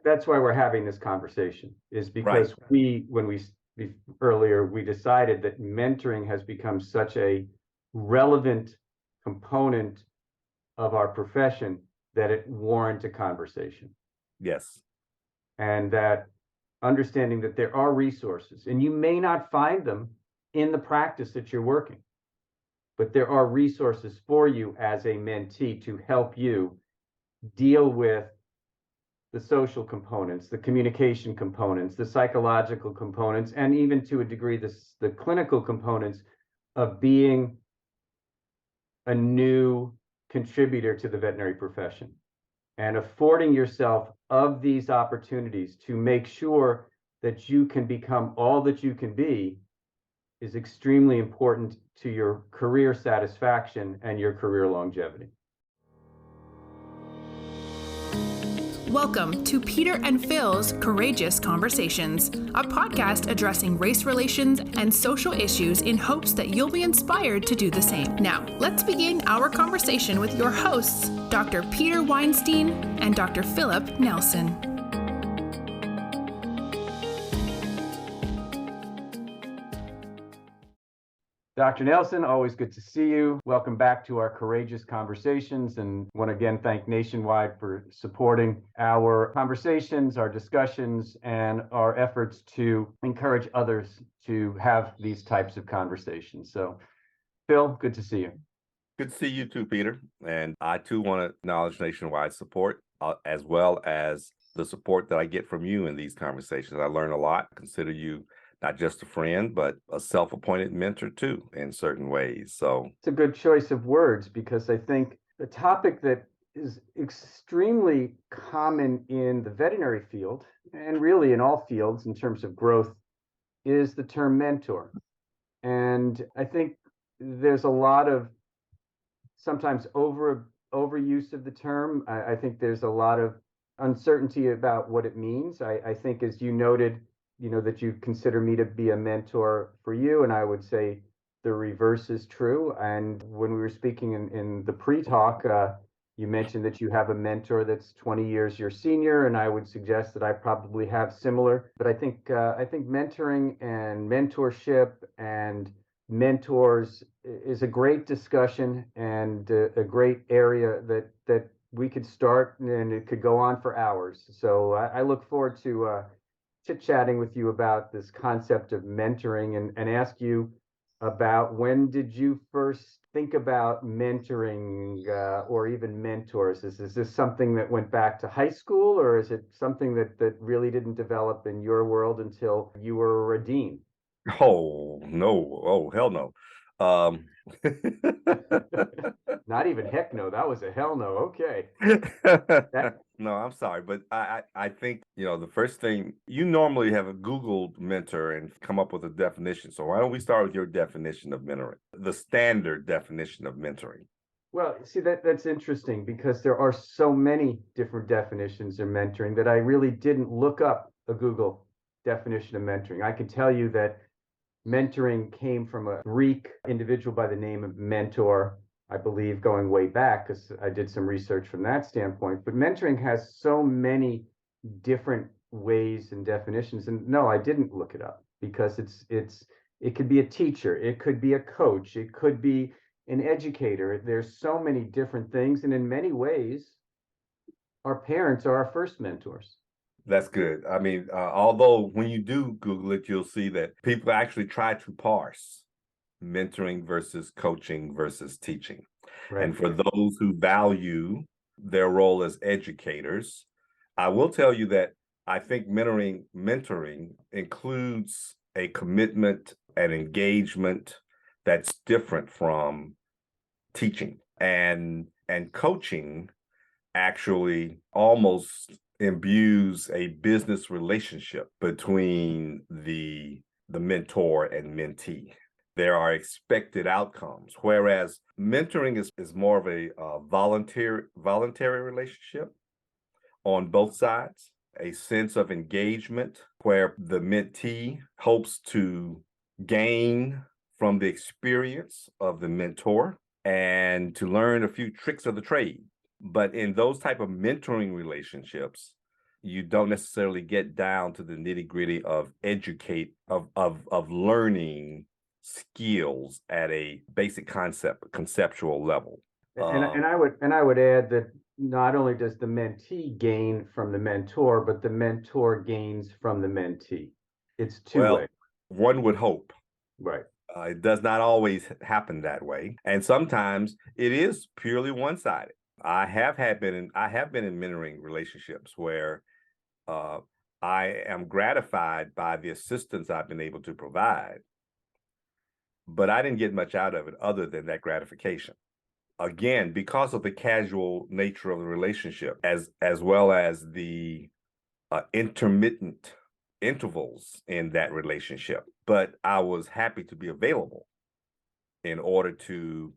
That's why we're having this conversation, is Right. because earlier, we decided that mentoring has become such a relevant component of our profession that it warrants a conversation. Yes. And that understanding that there are resources, and you may not find them in the practice that you're working, but there are resources for you as a mentee to help you deal with the social components, the communication components, the psychological components, and even to a degree, the clinical components of being a new contributor to the veterinary profession, and affording yourself of these opportunities to make sure that you can become all that you can be is extremely important to your career satisfaction and your career longevity. Welcome to Peter and Phil's Courageous Conversations, a podcast addressing race relations and social issues in hopes that you'll be inspired to do the same. Now, let's begin our conversation with your hosts, Dr. Peter Weinstein and Dr. Philip Nelson. Dr. Nelson, always good to see you. Welcome back to our Courageous Conversations, and want to again thank Nationwide for supporting our conversations, our discussions, and our efforts to encourage others to have these types of conversations. So, Phil, good to see you. Good to see you too, Peter. And I too want to acknowledge Nationwide support, as well as the support that I get from you in these conversations. I learn a lot. Consider you not just a friend, but a self-appointed mentor too, in certain ways. So it's a good choice of words, because I think the topic that is extremely common in the veterinary field, and really in all fields in terms of growth, is the term mentor. And I think there's a lot of sometimes overuse of the term. I think there's a lot of uncertainty about what it means. I think, as you noted, that you consider me to be a mentor for you, and I would say the reverse is true. And when we were speaking in the pre-talk, you mentioned that you have a mentor that's 20 years your senior, and I would suggest that I probably have similar. But I think mentoring and mentorship and mentors is a great discussion, and a great area that we could start, and it could go on for hours. So I look forward to chit-chatting with you about this concept of mentoring, and ask you about, when did you first think about mentoring, or even mentors? Is this something that went back to high school, or is it something that really didn't develop in your world until you were a dean? oh no, oh hell no. Um Not even heck no, that was a hell no. Okay. That No, I'm sorry, but I think, the first thing, you normally have a Googled mentor and come up with a definition. So why don't we start with your definition of mentoring, the standard definition of mentoring? Well, see, that's interesting, because there are so many different definitions of mentoring that I really didn't look up a Google definition of mentoring. I can tell you that mentoring came from a Greek individual by the name of Mentor, I believe, going way back, because I did some research from that standpoint. But mentoring has so many different ways and definitions. And no, I didn't look it up, because it could be a teacher, it could be a coach, it could be an educator. There's so many different things, and in many ways, our parents are our first mentors. That's good. I mean, although when you do Google it, you'll see that people actually try to parse mentoring versus coaching versus teaching. Right. And for those who value their role as educators, I will tell you that I think mentoring includes a commitment and engagement that's different from teaching. And coaching actually almost imbues a business relationship between the mentor and mentee. There are expected outcomes, whereas mentoring is more of a voluntary relationship on both sides, a sense of engagement where the mentee hopes to gain from the experience of the mentor and to learn a few tricks of the trade. But in those type of mentoring relationships, you don't necessarily get down to the nitty-gritty of learning skills at a basic conceptual level. And I would add that not only does the mentee gain from the mentor, but the mentor gains from the mentee. It's two-way. One would hope. Right. It does not always happen that way, and sometimes it is purely one-sided. I have been in mentoring relationships where I am gratified by the assistance I've been able to provide, but I didn't get much out of it other than that gratification. Again, because of the casual nature of the relationship, as well as the intermittent intervals in that relationship. But I was happy to be available in order to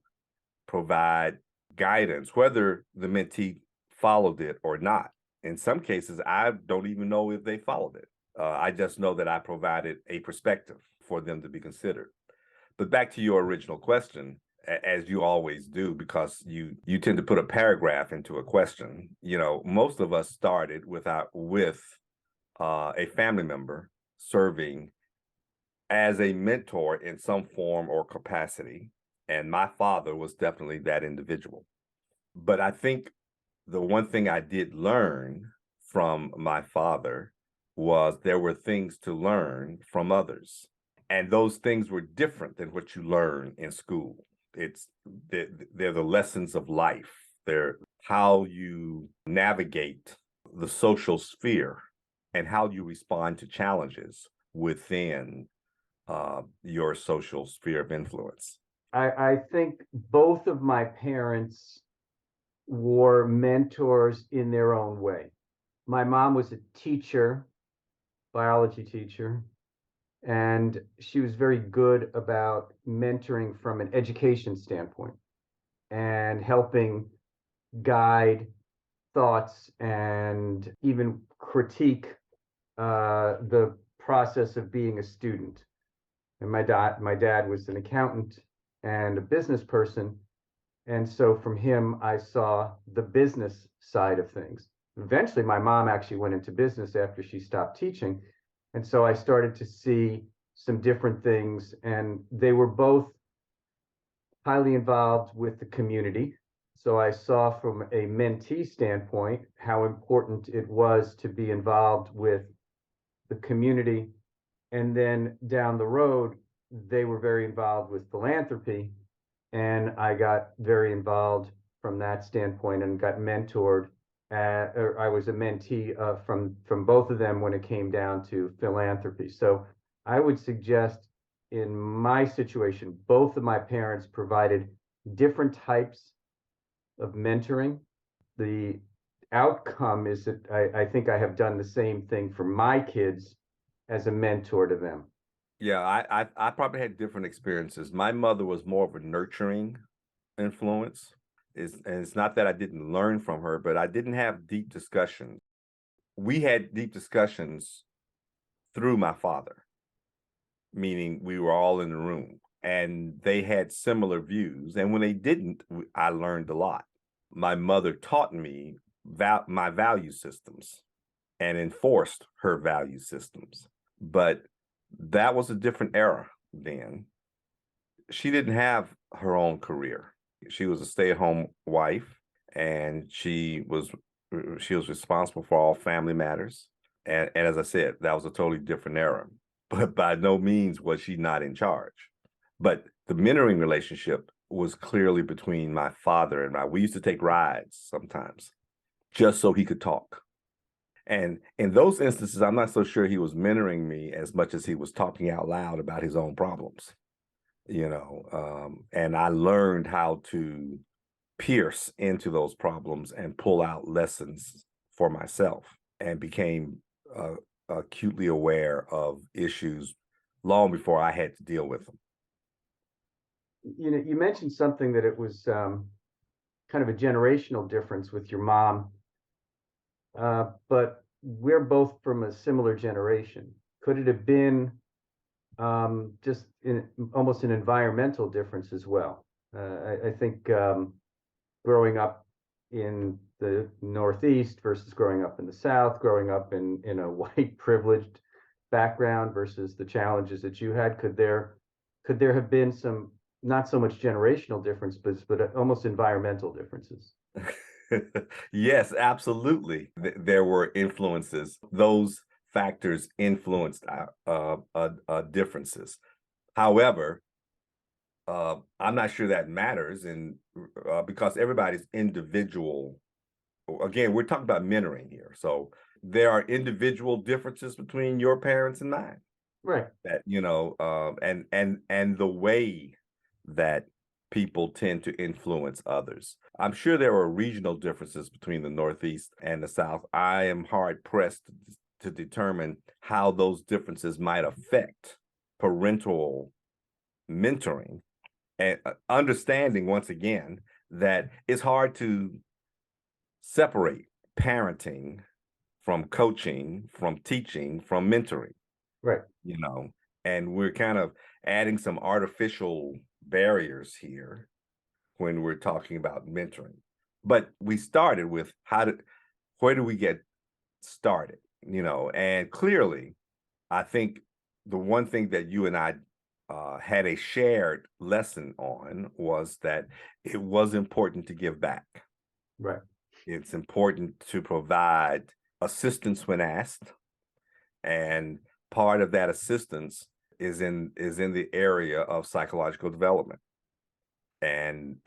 provide guidance, whether the mentee followed it or not. In some cases, I don't even know if they followed it. I just know that I provided a perspective for them to be considered. But back to your original question, as you always do, because you tend to put a paragraph into a question. You know, most of us started with a family member serving as a mentor in some form or capacity, and my father was definitely that individual. But I think the one thing I did learn from my father was there were things to learn from others, and those things were different than what you learn in school. They're the lessons of life. They're how you navigate the social sphere and how you respond to challenges within your social sphere of influence. I think both of my parents were mentors in their own way. My mom was a teacher, biology teacher, and she was very good about mentoring from an education standpoint and helping guide thoughts and even critique the process of being a student. And my dad was an accountant and a business person, and so from him I saw the business side of things. Eventually, my mom actually went into business after she stopped teaching, and so I started to see some different things, and they were both highly involved with the community. So I saw from a mentee standpoint how important it was to be involved with the community. And then down the road, they were very involved with philanthropy. And I got very involved from that standpoint and got mentored. Or I was a mentee from both of them when it came down to philanthropy. So I would suggest in my situation, both of my parents provided different types of mentoring. The outcome is that I think I have done the same thing for my kids as a mentor to them. Yeah, I probably had different experiences. My mother was more of a nurturing influence. And it's not that I didn't learn from her, but I didn't have deep discussions. We had deep discussions through my father, meaning we were all in the room and they had similar views. And when they didn't, I learned a lot. My mother taught me my value systems and enforced her value systems. But that was a different era then. She didn't have her own career. She was a stay-at-home wife, and she was responsible for all family matters. And as I said, that was a totally different era. But by no means was she not in charge. But the mentoring relationship was clearly between my father and I. We used to take rides sometimes just so he could talk. And in those instances, I'm not so sure he was mentoring me as much as he was talking out loud about his own problems, and I learned how to pierce into those problems and pull out lessons for myself and became acutely aware of issues long before I had to deal with them. You mentioned something that it was kind of a generational difference with your mom, but we're both from a similar generation. Could it have been just almost an environmental difference as well? I think growing up in the Northeast versus growing up in the South, growing up in a white privileged background versus the challenges that you had? Could there have been some, not so much generational difference, but almost environmental differences? Yes, absolutely. There were influences. Those factors influenced our differences. However, I'm not sure that matters, and because everybody's individual. Again, we're talking about mentoring here, so there are individual differences between your parents and mine. Right. That and the way that people tend to influence others. I'm sure there are regional differences between the Northeast and the South. I am hard pressed to determine how those differences might affect parental mentoring, and understanding once again that it's hard to separate parenting from coaching, from teaching, from mentoring. Right. And we're kind of adding some artificial barriers here when we're talking about mentoring. But we started with where do we get started? And clearly, I think the one thing that you and I had a shared lesson on was that it was important to give back. Right. It's important to provide assistance when asked, and part of that assistance is in the area of psychological development and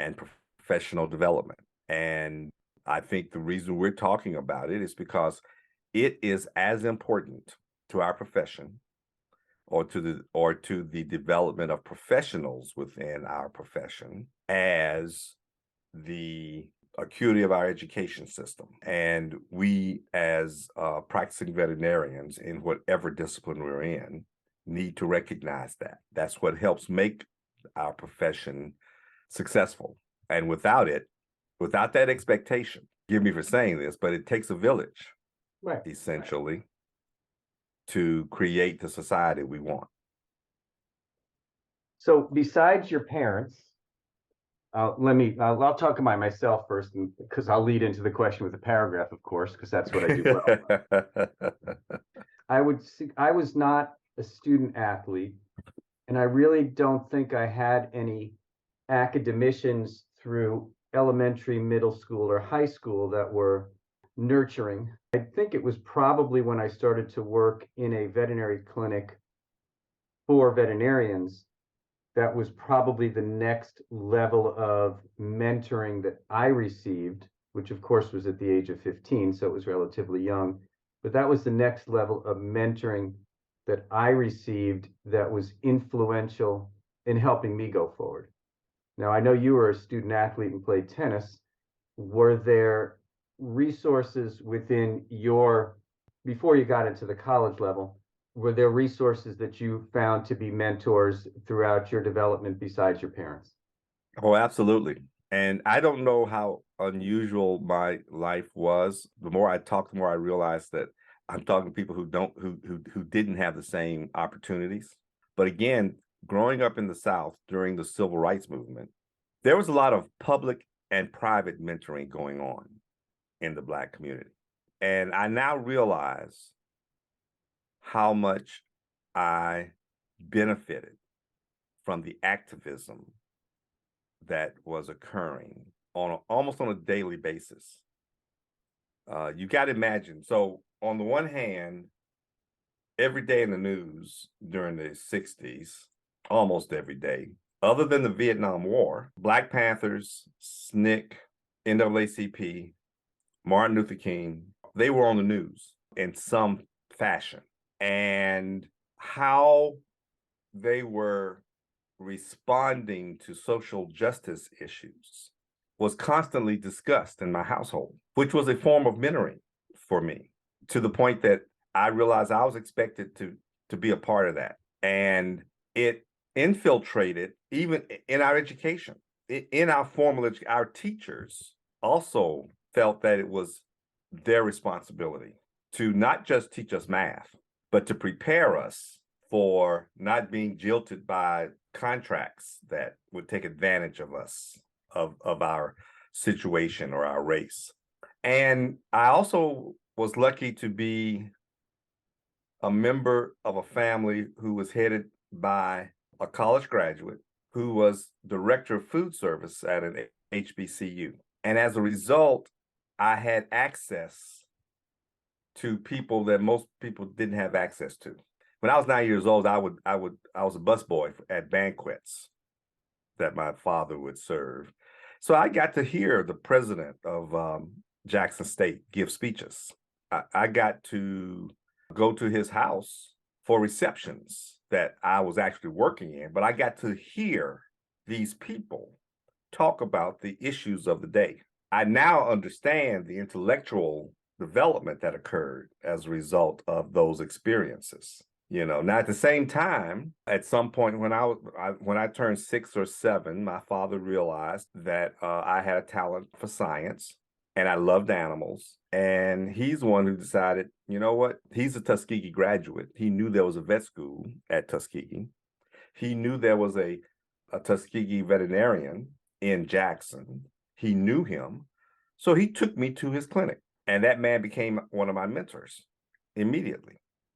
professional development. And I think the reason we're talking about it is because it is as important to our profession, or to the development of professionals within our profession, as the acuity of our education system. And we, as practicing veterinarians in whatever discipline we're in, need to recognize that. That's what helps make our profession successful. And without that expectation, forgive me for saying this, but it takes a village, Right. essentially, to create the society we want. So besides your parents, I'll talk about myself first, because I'll lead into the question with a paragraph, of course, because that's what I do well. I was not a student athlete, and I really don't think I had any academicians through elementary, middle school, or high school that were nurturing. I think it was probably when I started to work in a veterinary clinic for veterinarians that was probably the next level of mentoring that I received, which of course was at the age of 15, so it was relatively young. But that was the next level of mentoring that I received that was influential in helping me go forward. Now, I know you were a student athlete and played tennis. Were there resources before you got into the college level, were there resources that you found to be mentors throughout your development besides your parents? Oh, absolutely. And I don't know how unusual my life was. The more I talk, the more I realize that I'm talking to people who didn't have the same opportunities. But again, growing up in the South during the civil rights movement, there was a lot of public and private mentoring going on in the Black community. And I now realize how much I benefited from the activism that was occurring almost on a daily basis. You got to imagine. So on the one hand, every day in the news during the 60s, almost every day, other than the Vietnam War, Black Panthers, SNCC, NAACP, Martin Luther King, they were on the news in some fashion. And how they were responding to social justice issues was constantly discussed in my household, which was a form of mentoring for me, to the point that I realized I was expected to be a part of that. And it infiltrated even in our education, in our formal education. Our teachers also felt that it was their responsibility to not just teach us math, but to prepare us for not being jilted by contracts that would take advantage of us, of our situation or our race. And I also was lucky to be a member of a family who was headed by a college graduate who was director of food service at an HBCU. And as a result, I had access to people that most people didn't have access to. When I was 9 years old, I was a busboy at banquets that my father would serve. So I got to hear the president of Jackson State give speeches. I got to go to his house for receptions that I was actually working in, but I got to hear these people talk about the issues of the day. I now understand the intellectual development that occurred as a result of those experiences. Now at the same time, at some point when I turned 6 or 7, my father realized that I had a talent for science and I loved animals. And he's the one who decided, you know what? He's a Tuskegee graduate. He knew there was a vet school at Tuskegee. He knew there was a Tuskegee veterinarian in Jackson. He knew him. So he took me to his clinic. And that man became one of my mentors immediately.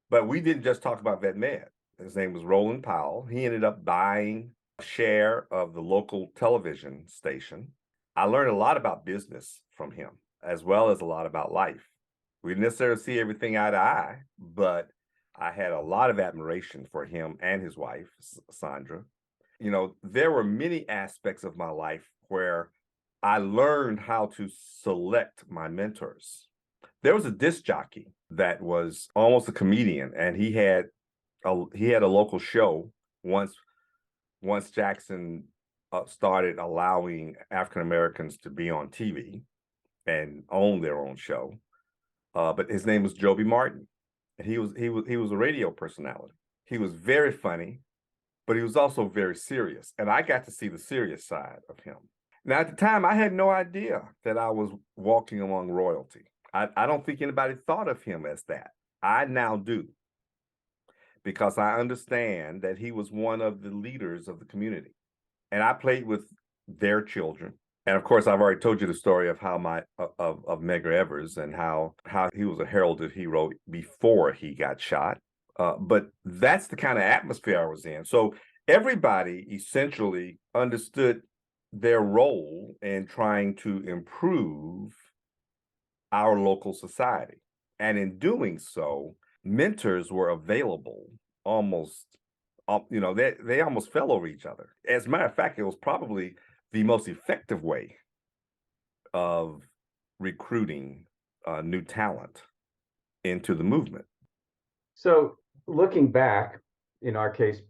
But we didn't just talk about vet med. His name was Roland Powell. He ended up buying a share of the local television station. I learned a lot about business from him, as well as a lot about life. We didn't necessarily see everything eye to eye, but I had a lot of admiration for him and his wife, Sandra. There were many aspects of my life where I learned how to select my mentors. There was a disc jockey that was almost a comedian, and he had a local show once Jackson started allowing African Americans to be on TV and own their own show. But his name was Joby Martin, and he was a radio personality. He was very funny, but he was also very serious, and I got to see the serious side of him. Now, at the time, I had no idea that I was walking among royalty. I don't think anybody thought of him as that. I now do, because I understand that he was one of the leaders of the community. And I played with their children. And of course, I've already told you the story of how of Medgar Evers and how he was a heralded hero before he got shot. But that's the kind of atmosphere I was in. So everybody essentially understood their role in trying to improve our local society. And in doing so, mentors were available almost, they almost fell over each other. As a matter of fact, it was probably the most effective way of recruiting new talent into the movement. So looking back, in our case,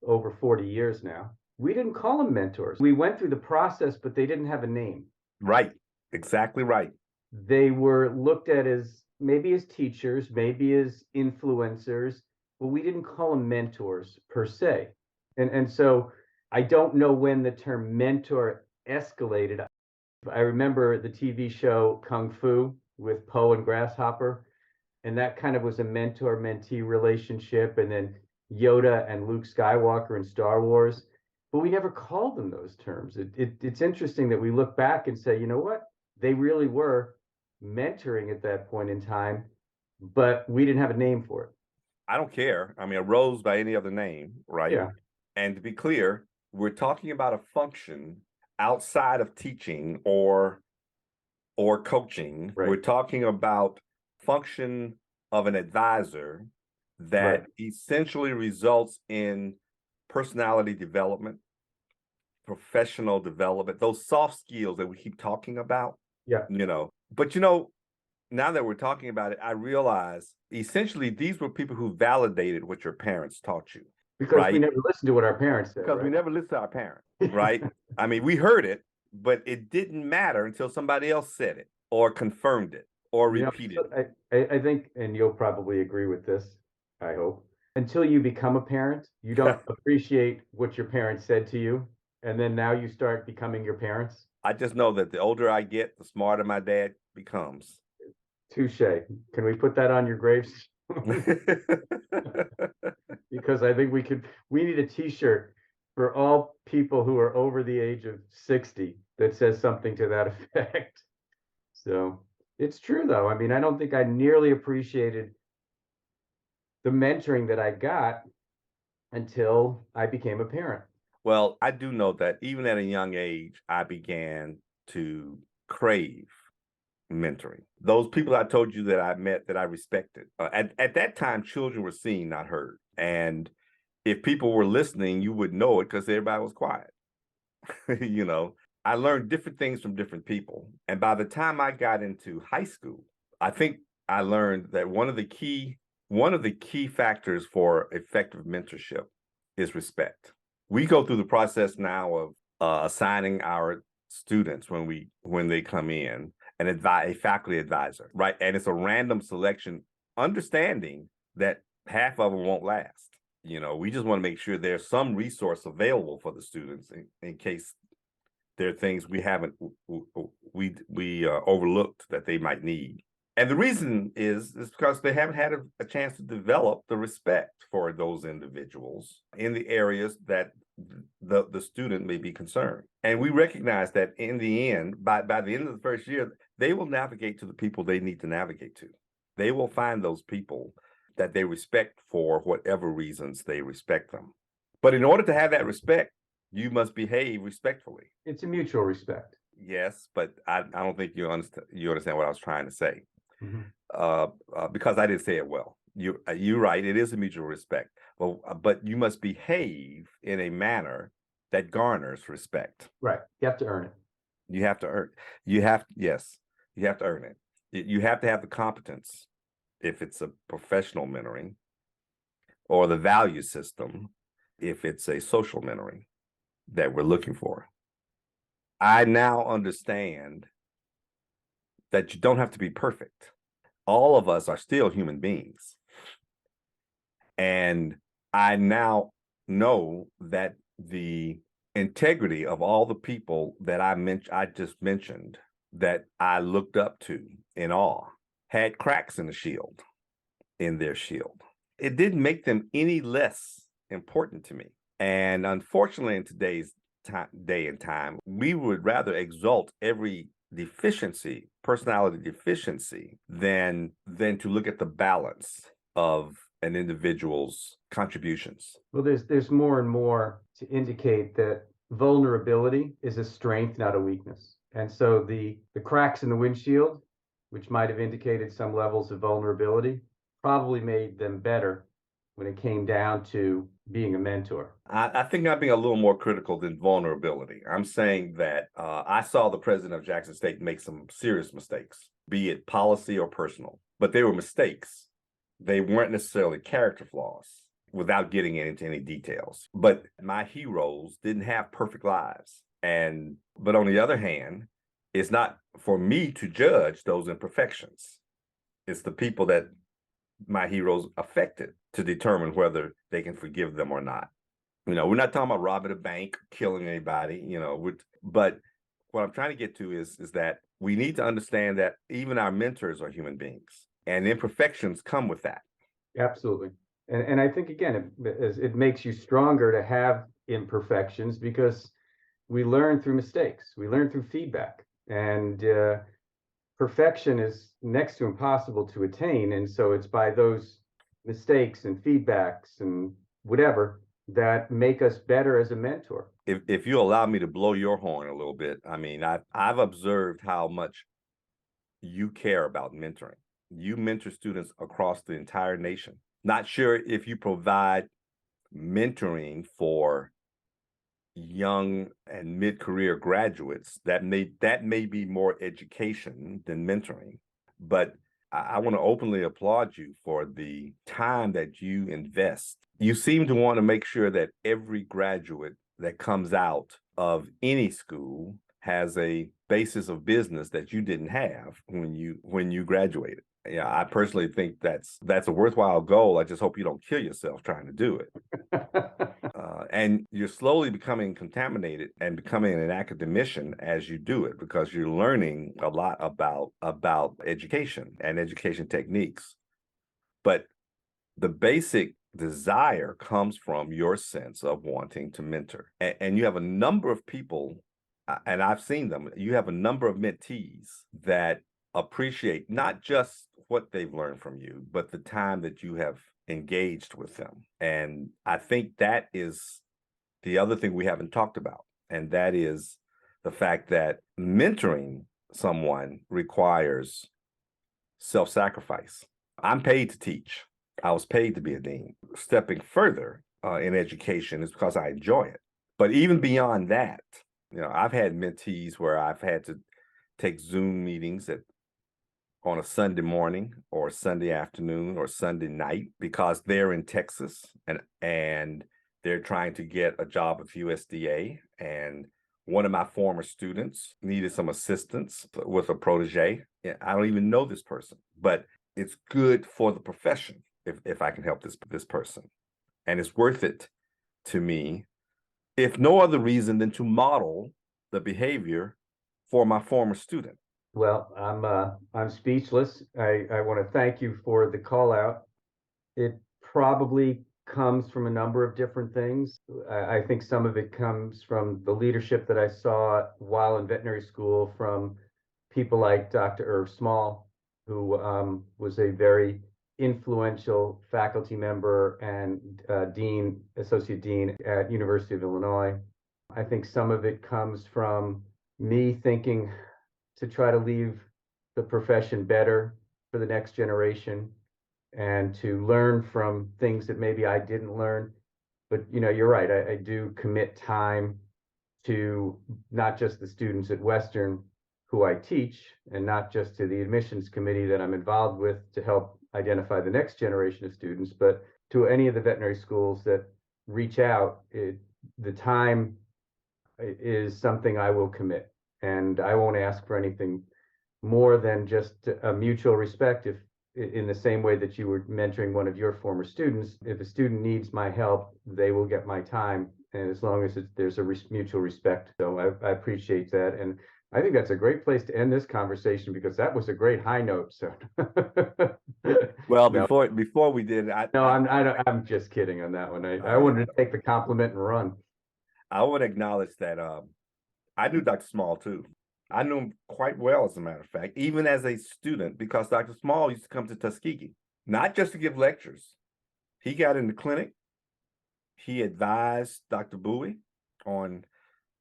over 40 years now, we didn't call them mentors. We went through the process, but they didn't have a name. Right. Exactly right. They were looked at as maybe as teachers, maybe as influencers, but we didn't call them mentors per se. And so I don't know when the term mentor escalated. I remember the TV show Kung Fu with Poe and Grasshopper, and that kind of was a mentor-mentee relationship, and then Yoda and Luke Skywalker in Star Wars, but we never called them those terms. It's interesting that we look back and say, you know what? They really were mentoring at that point in time, but we didn't have a name for it. I don't care. I mean, it rose by any other name, right? Yeah. And to be clear, we're talking about a function outside of teaching or coaching. Right. We're talking about function of an advisor that essentially results in personality development, professional development, those soft skills that we keep talking about. Yeah. But now that we're talking about it, I realize essentially these were people who validated what your parents taught you. Because we never listened to what our parents said. Because we never listened to our parents, right? I mean, we heard it, but it didn't matter until somebody else said it or confirmed it or repeated it. I think, and you'll probably agree with this, I hope, until you become a parent, you don't appreciate what your parents said to you. And then now you start becoming your parents. I just know that the older I get, the smarter my dad becomes. Touche. Can we put that on your graves? Because I think we need a t-shirt for all people who are over the age of 60 that says something to that effect. So it's true, though. I mean, I don't think I nearly appreciated the mentoring that I got until I became a parent. Well, I do know that even at a young age, I began to crave mentoring. Those people I told you that I met that I respected. At that time, children were seen, not heard. And if people were listening, you would know it because everybody was quiet. You know, I learned different things from different people. And by the time I got into high school, I think I learned that one of the key factors for effective mentorship is respect. We go through the process now of assigning our students when they come in a faculty advisor, right? And it's a random selection, understanding that half of them won't last. You know, we just want to make sure there's some resource available for the students in case there are things we haven't overlooked that they might need. And the reason is because they haven't had a chance to develop the respect for those individuals in the areas that the student may be concerned. And we recognize that in the end, by the end of the first year, they will navigate to the people they need to navigate to. They will find those people that they respect for whatever reasons they respect them. But in order to have that respect, you must behave respectfully. It's a mutual respect. Yes, but I don't think you understand what I was trying to say. Mm-hmm. Because I didn't say it well. You're right. It is a mutual respect, but you must behave in a manner that garners respect. Right. You have to earn it. You have to earn. You have to earn it. You have to have the competence if it's a professional mentoring, or the value system if it's a social mentoring that we're looking for. I now understand that you don't have to be perfect. All of us are still human beings. And I now know that the integrity of all the people that I just mentioned that I looked up to in awe had cracks in their shield. It didn't make them any less important to me. And unfortunately, in today's day and time, we would rather exalt every personality deficiency, than to look at the balance of an individual's contributions. Well, there's more and more to indicate that vulnerability is a strength, not a weakness. And so the cracks in the windshield, which might have indicated some levels of vulnerability, probably made them better when it came down to being a mentor. I think I'm being a little more critical than vulnerability. I'm saying that I saw the president of Jackson State make some serious mistakes, be it policy or personal, but they were mistakes. They weren't necessarily character flaws, without getting into any details. But my heroes didn't have perfect lives. But on the other hand, it's not for me to judge those imperfections. It's the people that my heroes affected to determine whether they can forgive them or not. You know, we're not talking about robbing a bank, killing anybody, but what I'm trying to get to is that we need to understand that even our mentors are human beings, and imperfections come with that. Absolutely. And I think, again, it makes you stronger to have imperfections, because we learn through mistakes. We learn through feedback. And perfection is next to impossible to attain. And so it's by those mistakes and feedbacks and whatever that make us better as a mentor. If you allow me to blow your horn a little bit, I mean, I've observed how much you care about mentoring. You mentor students across the entire nation. Not sure if you provide mentoring for young and mid-career graduates. That may be more education than mentoring, but I want to openly applaud you for the time that you invest. You seem to want to make sure that every graduate that comes out of any school has a basis of business that you didn't have when you graduated. Yeah, I personally think that's a worthwhile goal. I just hope you don't kill yourself trying to do it. And you're slowly becoming contaminated and becoming an academician as you do it, because you're learning a lot about education and education techniques. But the basic desire comes from your sense of wanting to mentor. And you have a number of people and I've seen them. You have a number of mentees that appreciate not just what they've learned from you, but the time that you have engaged with them. And I think that is the other thing we haven't talked about, and that is the fact that mentoring someone requires self-sacrifice. I'm paid to teach. I was paid to be a dean. Stepping further in education is because I enjoy it. But even beyond that, I've had mentees where I've had to take Zoom meetings on a Sunday morning or Sunday afternoon or Sunday night because they're in Texas and they're trying to get a job with USDA. And one of my former students needed some assistance with a protege. I don't even know this person, but it's good for the profession if I can help this person. And it's worth it to me, if no other reason than to model the behavior for my former student. Well, I'm speechless. I want to thank you for the call out. It probably comes from a number of different things. I think some of it comes from the leadership that I saw while in veterinary school from people like Dr. Irv Small, who was a very influential faculty member and associate dean at University of Illinois. I think some of it comes from me thinking to try to leave the profession better for the next generation and to learn from things that maybe I didn't learn. But you're right. I do commit time to not just the students at Western who I teach, and not just to the admissions committee that I'm involved with to help identify the next generation of students, but to any of the veterinary schools that reach out. The time is something I will commit, and I won't ask for anything more than just a mutual respect. If in the same way that you were mentoring one of your former students, if a student needs my help, they will get my time, and as long as there's a mutual respect. So I appreciate that, and I think that's a great place to end this conversation because that was a great high note. So, well, no, before we did, I'm just kidding on that one. I wanted to take the compliment and run. I would acknowledge that I knew Dr. Small too. I knew him quite well, as a matter of fact, even as a student, because Dr. Small used to come to Tuskegee, not just to give lectures. He got in the clinic. He advised Dr. Bowie on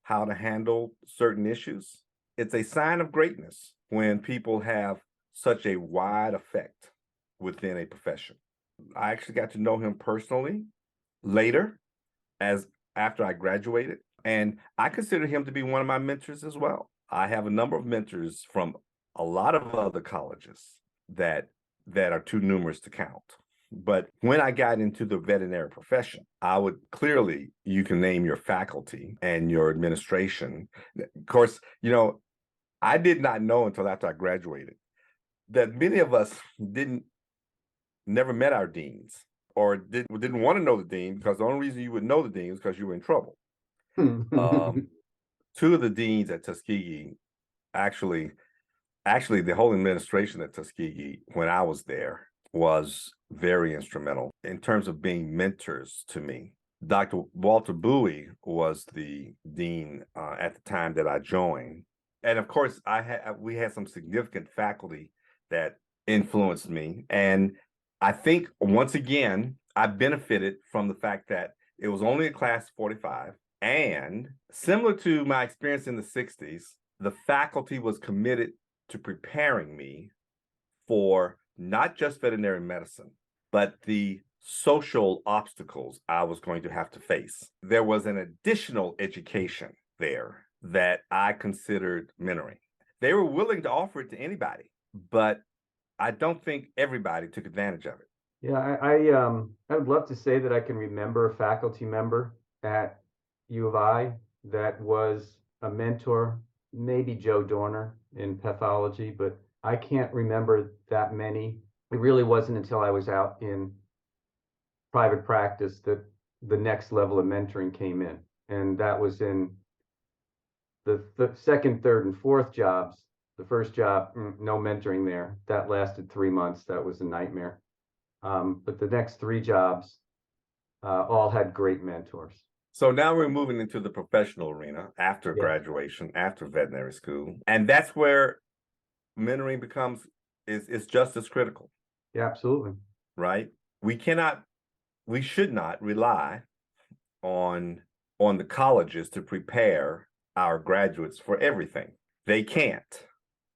how to handle certain issues. It's a sign of greatness when people have such a wide effect within a profession. I actually got to know him personally later, after I graduated, and I consider him to be one of my mentors as well. I have a number of mentors from a lot of other colleges that are too numerous to count. But when I got into the veterinary profession, you can name your faculty and your administration. Of course, I did not know until after I graduated that many of us never met our deans or didn't want to know the dean, because the only reason you would know the dean is because you were in trouble. Two of the deans at Tuskegee, actually the whole administration at Tuskegee when I was there was very instrumental in terms of being mentors to me. Dr. Walter Bowie was the dean at the time that I joined. And of course, we had some significant faculty that influenced me. And I think, once again, I benefited from the fact that it was only a class of 45. And similar to my experience in the 60s, the faculty was committed to preparing me for not just veterinary medicine, but the social obstacles I was going to have to face. There was an additional education there that I considered mentoring. They were willing to offer it to anybody, but I don't think everybody took advantage of it. Yeah, I would love to say that I can remember a faculty member at U of I that was a mentor, maybe Joe Dorner in pathology, but I can't remember that many. It really wasn't until I was out in private practice that the next level of mentoring came in. And that was in the second, third, and fourth jobs. The first job, no mentoring there. That lasted 3 months. That was a nightmare. But the next 3 jobs all had great mentors. So now we're moving into the professional arena after Yeah. graduation, after veterinary school. And that's where mentoring becomes is just as critical, Yeah, absolutely. right? We should not rely on the colleges to prepare our graduates for everything. They can't.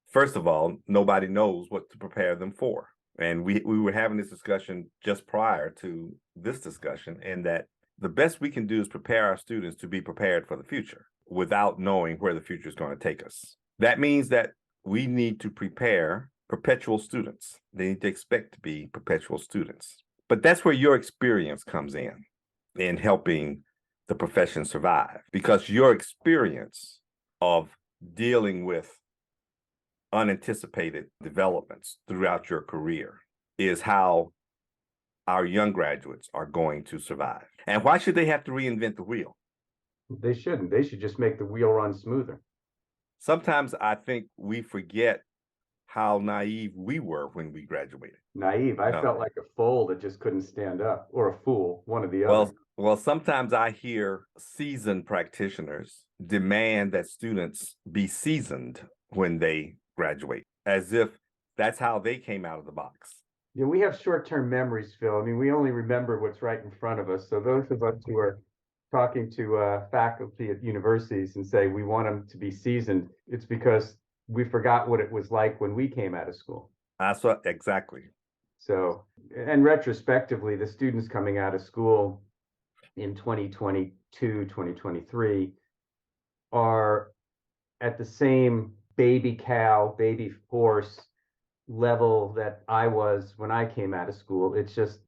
First of all, nobody knows what to prepare them for. And we were having this discussion just prior to this discussion, and that the best we can do is prepare our students to be prepared for the future without knowing where the future is going to take us. That means that we need to prepare perpetual students. They need to expect to be perpetual students. But that's where your experience comes in helping the profession survive, because your experience of dealing with unanticipated developments throughout your career is how our young graduates are going to survive. And why should they have to reinvent the wheel? They shouldn't. They should just make the wheel run smoother. Sometimes I think we forget how naive we were when we graduated. Naive. I No. felt like a foal that just couldn't stand up, or a fool, one or the other. Well, sometimes I hear seasoned practitioners demand that students be seasoned when they graduate, as if that's how they came out of the box. Yeah, we have short-term memories, Phil. I mean, we only remember what's right in front of us. So those of us who are talking to faculty at universities and say we want them to be seasoned, it's because we forgot what it was like when we came out of school. Exactly. So, and retrospectively, the students coming out of school in 2022, 2023 are at the same baby cow, baby horse level that I was when I came out of school. It's just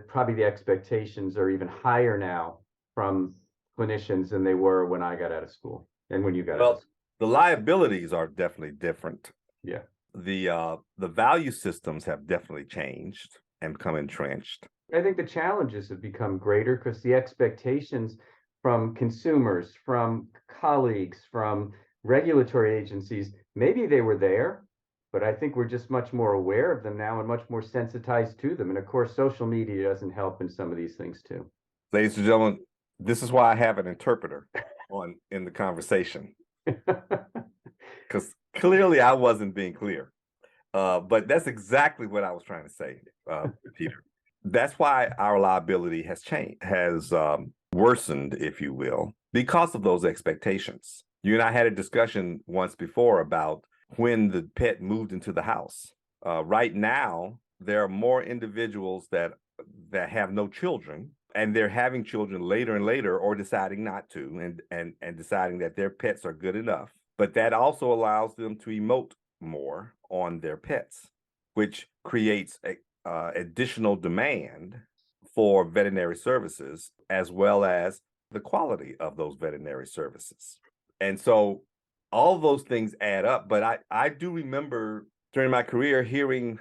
probably the expectations are even higher now from clinicians than they were when I got out of school and when you got out of school. The liabilities are definitely different. Yeah. The value systems have definitely changed and become entrenched. I think the challenges have become greater because the expectations from consumers, from colleagues, from regulatory agencies, maybe they were there, but I think we're just much more aware of them now and much more sensitized to them. And of course, social media doesn't help in some of these things too. Ladies and gentlemen, this is why I have an interpreter in the conversation, because clearly I wasn't being clear. But that's exactly what I was trying to say, Peter. That's why our liability has changed, has worsened, if you will, because of those expectations. You and I had a discussion once before about when the pet moved into the house. Right now, there are more individuals that have no children, and they're having children later and later, or deciding not to, and deciding that their pets are good enough. But that also allows them to emote more on their pets, which creates additional demand for veterinary services, as well as the quality of those veterinary services. And so all those things add up. But I do remember during my career hearing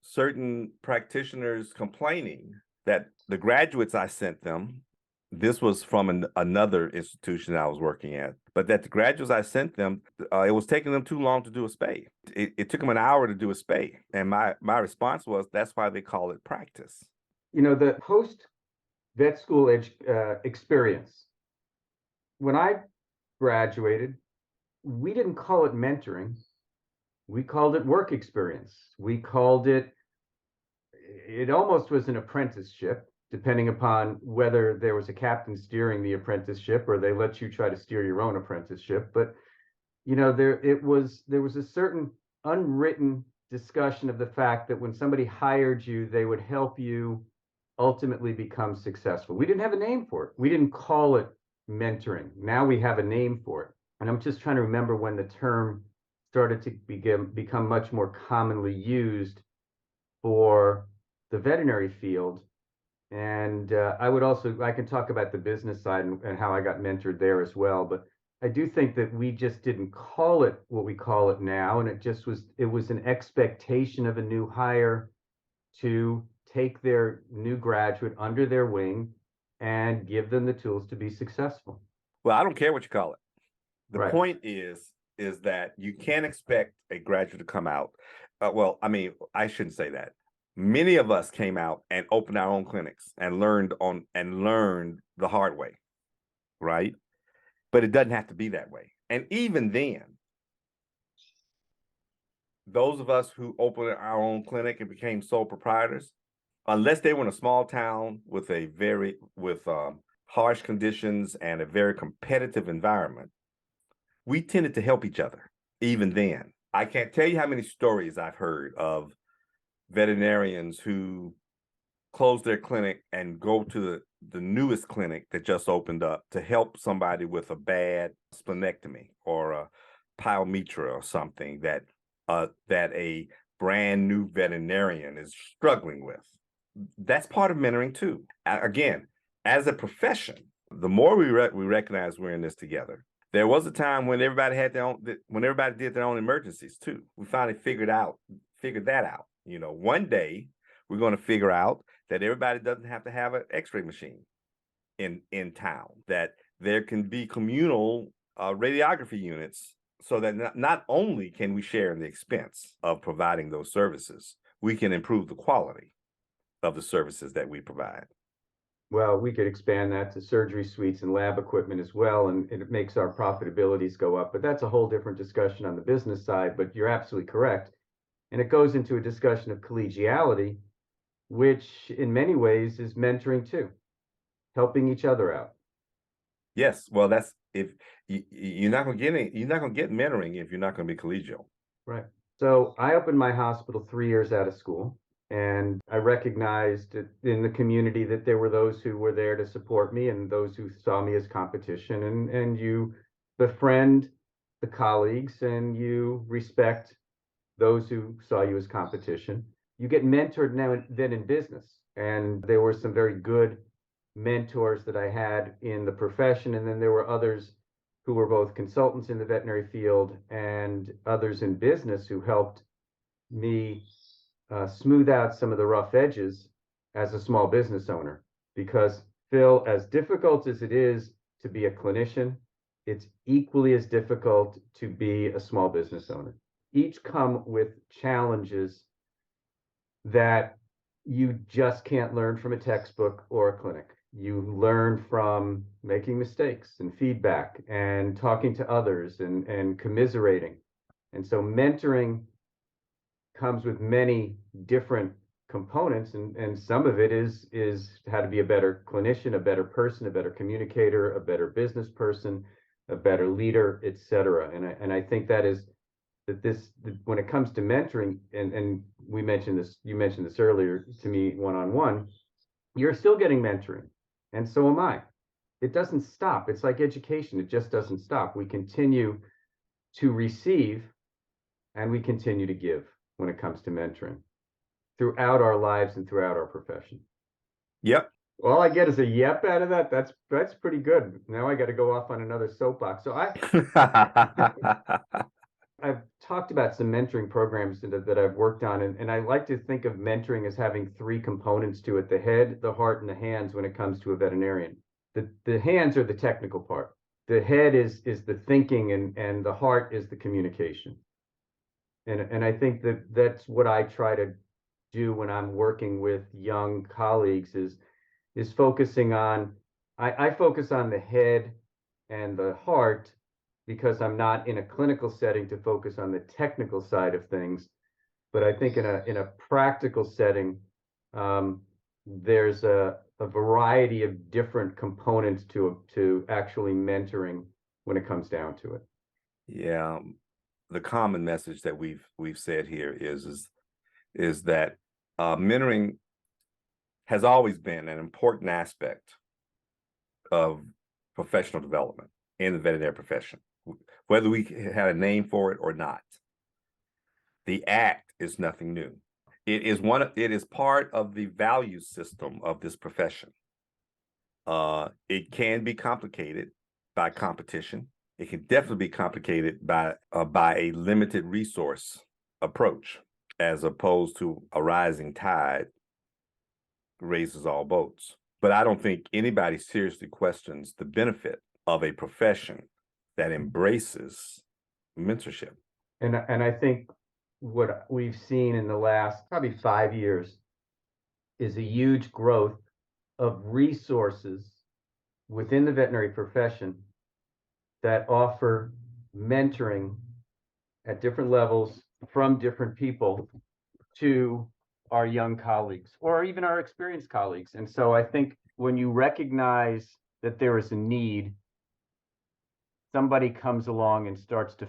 certain practitioners complaining that the graduates I sent them, this was from another institution I was working at, but that the graduates I sent them, it was taking them too long to do a spay. It took them an hour to do a spay. And my response was, that's why they call it practice. You know, the post-vet school experience, when I graduated, we didn't call it mentoring. We called it work experience. We called it almost was an apprenticeship, depending upon whether there was a captain steering the apprenticeship or they let you try to steer your own apprenticeship. But you know, there was a certain unwritten discussion of the fact that when somebody hired you, they would help you ultimately become successful. We didn't have a name for it. We didn't call it mentoring. Now we have a name for it. And I'm just trying to remember when the term started to become much more commonly used for the veterinary field. And I can talk about the business side and how I got mentored there as well. But I do think that we just didn't call it what we call it now. And it was an expectation of a new hire to take their new graduate under their wing and give them the tools to be successful. Well, I don't care what you call it. The Right. point is that you can't expect a graduate to come out. Well, I mean, I shouldn't say that. Many of us came out and opened our own clinics and learned the hard way. right? But it doesn't have to be that way. And even then, those of us who opened our own clinic and became sole proprietors, unless they were in a small town with harsh conditions and a very competitive environment, we tended to help each other. Even then, I can't tell you how many stories I've heard of veterinarians who close their clinic and go to the newest clinic that just opened up to help somebody with a bad splenectomy or a pyometra or something that a brand new veterinarian is struggling with. That's part of mentoring too. Again, as a profession, the more we recognize we're in this together. There was a time when everybody did their own emergencies too. We finally figured that out. One day we're going to figure out that everybody doesn't have to have an X-ray machine in town, that there can be communal radiography units, so that not only can we share in the expense of providing those services, we can improve the quality of the services that we provide. Well, we could expand that to surgery suites and lab equipment as well, and it makes our profitabilities go up. But that's a whole different discussion on the business side, but you're absolutely correct. And it goes into a discussion of collegiality, which in many ways is mentoring too, helping each other out. Yes, well, that's if you're not going to get mentoring if you're not going to be collegial. Right. So I opened my hospital 3 years out of school, and I recognized in the community that there were those who were there to support me and those who saw me as competition. And you befriend the colleagues and you respect those who saw you as competition. You get mentored now and then in business. And there were some very good mentors that I had in the profession. And then there were others who were both consultants in the veterinary field and others in business who helped me smooth out some of the rough edges as a small business owner. Because, Phil, as difficult as it is to be a clinician, it's equally as difficult to be a small business owner. Each come with challenges that you just can't learn from a textbook or a clinic. You learn from making mistakes and feedback and talking to others and commiserating. And so mentoring comes with many different components, and some of it is how to be a better clinician, a better person, a better communicator, a better business person, a better leader, etc. And I think that when it comes to mentoring, and you mentioned this earlier to me one-on-one, you're still getting mentoring, and so am I. It doesn't stop. It's like education. It just doesn't stop. We continue to receive and we continue to give when it comes to mentoring throughout our lives and throughout our profession. Yep. All I get is a yep out of that. That's pretty good. Now I got to go off on another soapbox. So I've talked about some mentoring programs that I've worked on, and I like to think of mentoring as having three components to it: the head, the heart, and the hands when it comes to a veterinarian. The hands are the technical part. The head is the thinking, and the heart is the communication. And I think that's what I try to do when I'm working with young colleagues is focusing on, I focus on the head and the heart because I'm not in a clinical setting to focus on the technical side of things. But I think in a practical setting, there's a variety of different components to actually mentoring when it comes down to it. Yeah. The common message that we've said here is that mentoring has always been an important aspect of professional development in the veterinary profession, whether we had a name for it or not. The act is nothing new. It is part of the value system of this profession. It can be complicated by competition. It can definitely be complicated by a limited resource approach, as opposed to a rising tide raises all boats. But I don't think anybody seriously questions the benefit of a profession that embraces mentorship. And I think what we've seen in the last probably 5 years is a huge growth of resources within the veterinary profession that offer mentoring at different levels from different people to our young colleagues or even our experienced colleagues. And so I think when you recognize that there is a need, somebody comes along and starts to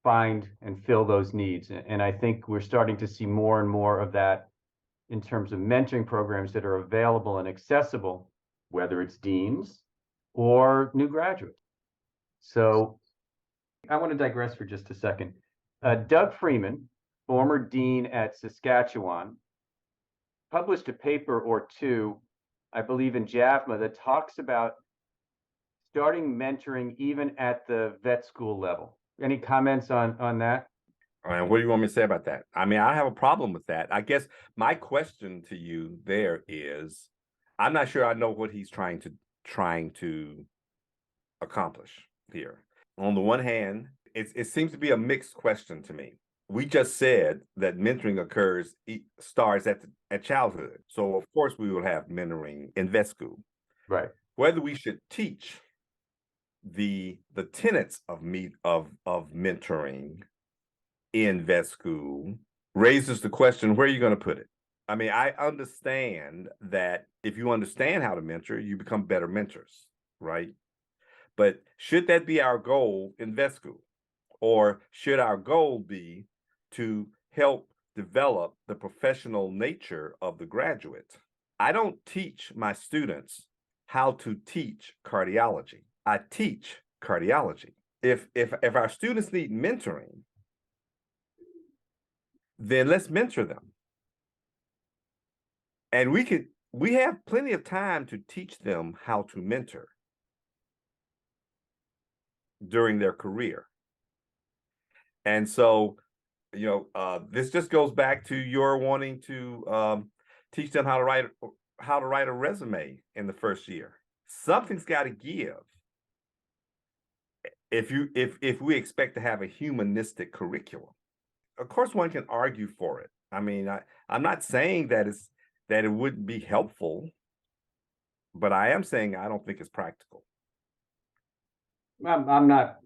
find and fill those needs. And I think we're starting to see more and more of that in terms of mentoring programs that are available and accessible, whether it's deans or new graduates. So I want to digress for just a second. Doug Freeman, former dean at Saskatchewan, published a paper or two, I believe in JAVMA, that talks about starting mentoring even at the vet school level. Any comments on that? And what do you want me to say about that? I mean, I have a problem with that. I guess my question to you there is, I'm not sure I know what he's trying to accomplish here. On the one hand, it seems to be a mixed question to me. We just said that mentoring starts at childhood. So of course we will have mentoring in vet school. Right. Whether we should teach the tenets of mentoring in vet school raises the question, where are you going to put it? I mean, I understand that if you understand how to mentor, you become better mentors, right? But should that be our goal in vet school? Or should our goal be to help develop the professional nature of the graduate? I don't teach my students how to teach cardiology. I teach cardiology. If our students need mentoring, then let's mentor them. And we have plenty of time to teach them how to mentor during their career. And so, this just goes back to your wanting to teach them how to write a resume in the first year. Something's got to give if we expect to have a humanistic curriculum. Of course, one can argue for it. I mean, I'm not saying that it wouldn't be helpful, but I am saying I don't think it's practical. I'm not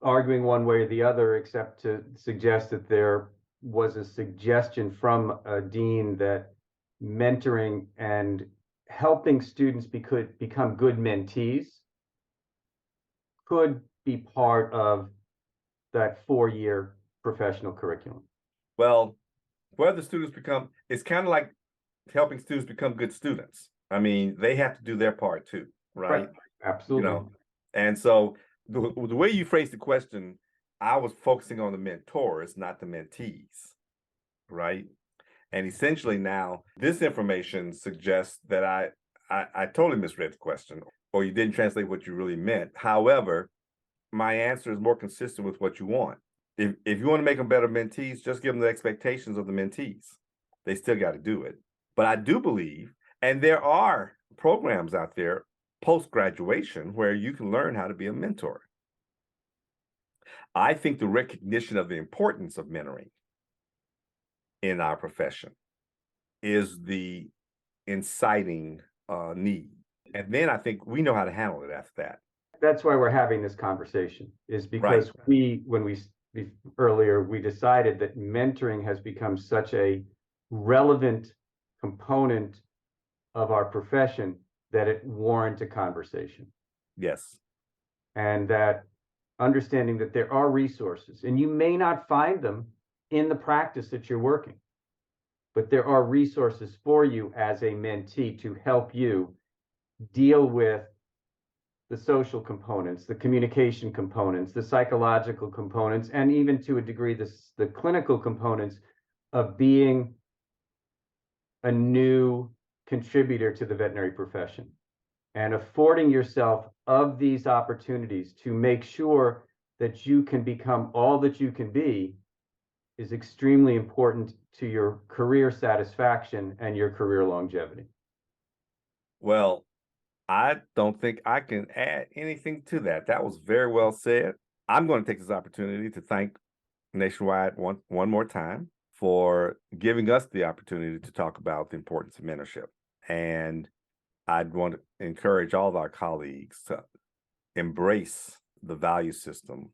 arguing one way or the other, except to suggest that there was a suggestion from a dean that mentoring and helping students become good mentees could be part of that 4-year professional curriculum. Well, whether students it's kind of like helping students become good students. I mean, they have to do their part too, right? Absolutely. And so the way you phrased the question, I was focusing on the mentors, not the mentees, right? And essentially now this information suggests that I totally misread the question, or you didn't translate what you really meant. However, my answer is more consistent with what you want. If you want to make them better mentees, just give them the expectations of the mentees. They still got to do it. But I do believe, and there are programs out there post-graduation where you can learn how to be a mentor. I think the recognition of the importance of mentoring in our profession is the inciting need. And then I think we know how to handle it after that. That's why we're having this conversation, is because when we earlier, we decided that mentoring has become such a relevant component of our profession that it warrants a conversation. Yes. And that understanding that there are resources, and you may not find them in the practice that you're working, but there are resources for you as a mentee to help you deal with the social components, the communication components, the psychological components, and even to a degree, the clinical components of being a new contributor to the veterinary profession, and affording yourself of these opportunities to make sure that you can become all that you can be is extremely important to your career satisfaction and your career longevity. Well, I don't think I can add anything to that. That was very well said. I'm going to take this opportunity to thank Nationwide one more time for giving us the opportunity to talk about the importance of mentorship. And I'd want to encourage all of our colleagues to embrace the value system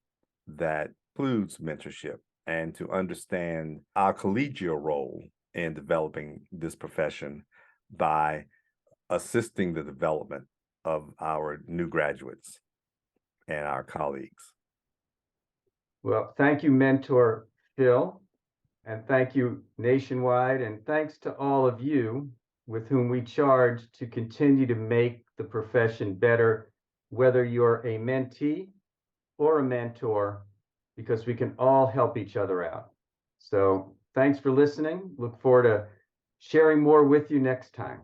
that includes mentorship and to understand our collegial role in developing this profession by assisting the development of our new graduates and our colleagues. Well, thank you, Mentor Phil, and thank you, Nationwide, and thanks to all of you with whom we charge to continue to make the profession better, whether you're a mentee or a mentor, because we can all help each other out. So thanks for listening. Look forward to sharing more with you next time.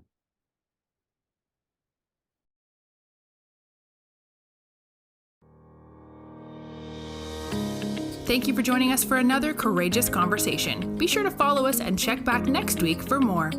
Thank you for joining us for another Courageous Conversation. Be sure to follow us and check back next week for more.